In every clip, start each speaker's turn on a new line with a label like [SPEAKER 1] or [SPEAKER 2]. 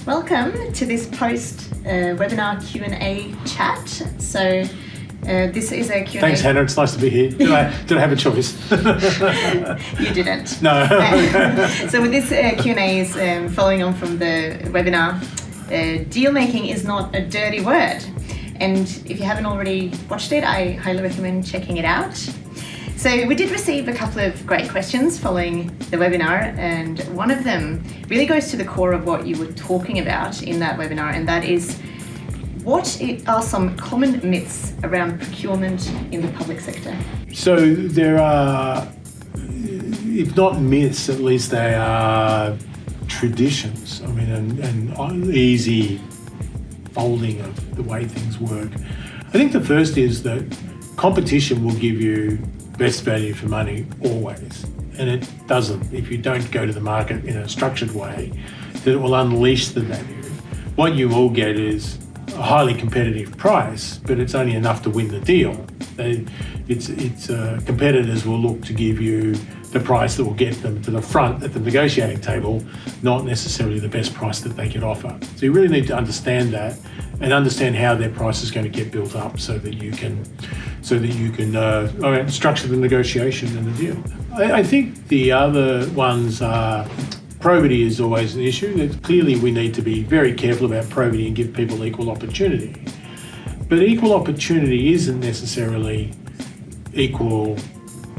[SPEAKER 1] Welcome to this post-webinar Q&A chat. So this is a Q&A.
[SPEAKER 2] Thanks, Hannah. It's nice to be here. Did I have a choice?
[SPEAKER 1] You didn't.
[SPEAKER 2] No.
[SPEAKER 1] So with this Q&A is following on from the webinar, deal making is not a dirty word. And if you haven't already watched it, I highly recommend checking it out. So we did receive a couple of great questions following the webinar, and one of them really goes to the core of what you were talking about in that webinar, and that is, what are some common myths around procurement in the public sector?
[SPEAKER 2] So there are, if not myths, at least they are traditions. I mean, and easy folding of the way things work. I think the first is that competition will give you best value for money always, and it doesn't if you don't go to the market in a structured way that it will unleash the value. What you will get is a highly competitive price, but it's only enough to win the deal. Competitors will look to give you the price that will get them to the front at the negotiating table, not necessarily the best price that they can offer. So you really need to understand that and understand how their price is going to get built up so that you can structure the negotiation and the deal. I think the other ones are, probity is always an issue. Clearly we need to be very careful about probity and give people equal opportunity. But equal opportunity isn't necessarily equal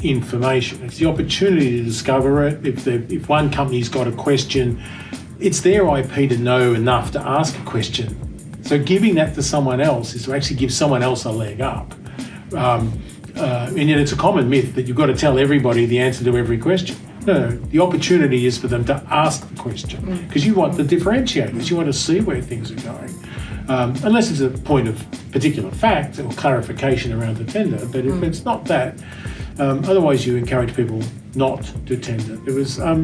[SPEAKER 2] information. It's the opportunity to discover it. If one company's got a question, it's their IP to know enough to ask a question. So giving that to someone else is to actually give someone else a leg up. And yet it's a common myth that you've got to tell everybody the answer to every question. No, the opportunity is for them to ask the question, because you want the differentiators, you want to see where things are going. Unless it's a point of particular fact or clarification around the tender, but if it's not that, otherwise you encourage people not to tender. It was, or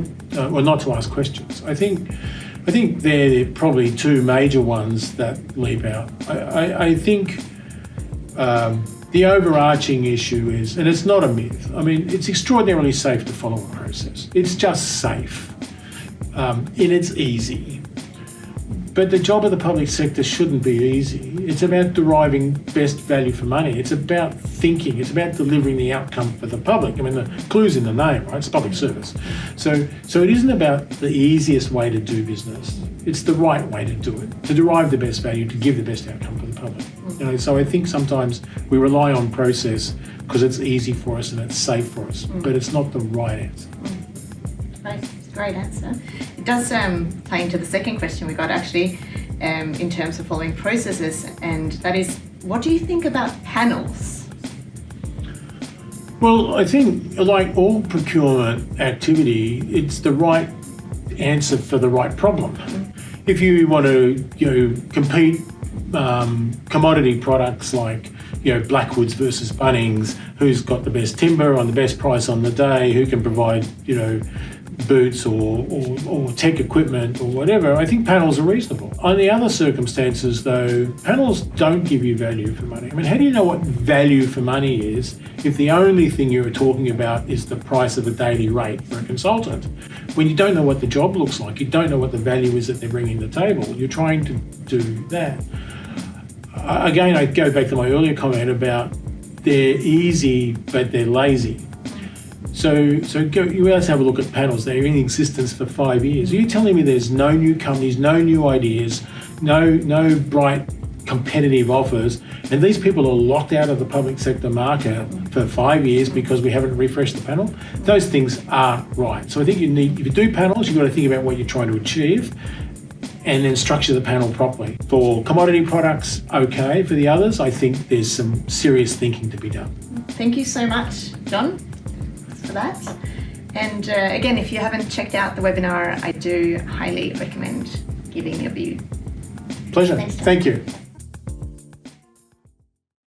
[SPEAKER 2] not to ask questions. I think they're probably two major ones that leap out. I think the overarching issue is, and it's not a myth, I mean, it's extraordinarily safe to follow a process. It's just safe, and it's easy. But the job of the public sector shouldn't be easy. It's about deriving best value for money. It's about thinking. It's about delivering the outcome for the public. I mean, the clue's in the name, right? It's public service. So it isn't about the easiest way to do business. It's the right way to do it, to derive the best value, to give the best outcome for the public. So I think sometimes we rely on process because it's easy for us and it's safe for us, but it's not the right answer.
[SPEAKER 1] Great answer. It does tie into the second question we got actually, in terms of following processes, and that is, what do you think about panels?
[SPEAKER 2] Well, I think like all procurement activity, it's the right answer for the right problem. If you want to, compete commodity products like, Blackwoods versus Bunnings, who's got the best timber on the best price on the day, who can provide, boots or tech equipment or whatever, I think panels are reasonable. On the other circumstances though, panels don't give you value for money. I mean, how do you know what value for money is if the only thing you're talking about is the price of a daily rate for a consultant? When you don't know what the job looks like, you don't know what the value is that they're bringing to the table, you're trying to do that. Again, I go back to my earlier comment about they're easy, but they're lazy. So let's have a look at panels. They're in existence for 5 years. Are you telling me there's no new companies, no new ideas, no bright competitive offers, and these people are locked out of the public sector market for 5 years because we haven't refreshed the panel? Those things aren't right. So I think if you do panels, you've got to think about what you're trying to achieve and then structure the panel properly. For commodity products, okay. For the others, I think there's some serious thinking to be done.
[SPEAKER 1] Thank you so much, John, for that. And again, if you haven't checked out the webinar, I do highly recommend giving it a view.
[SPEAKER 2] Pleasure. Thank you.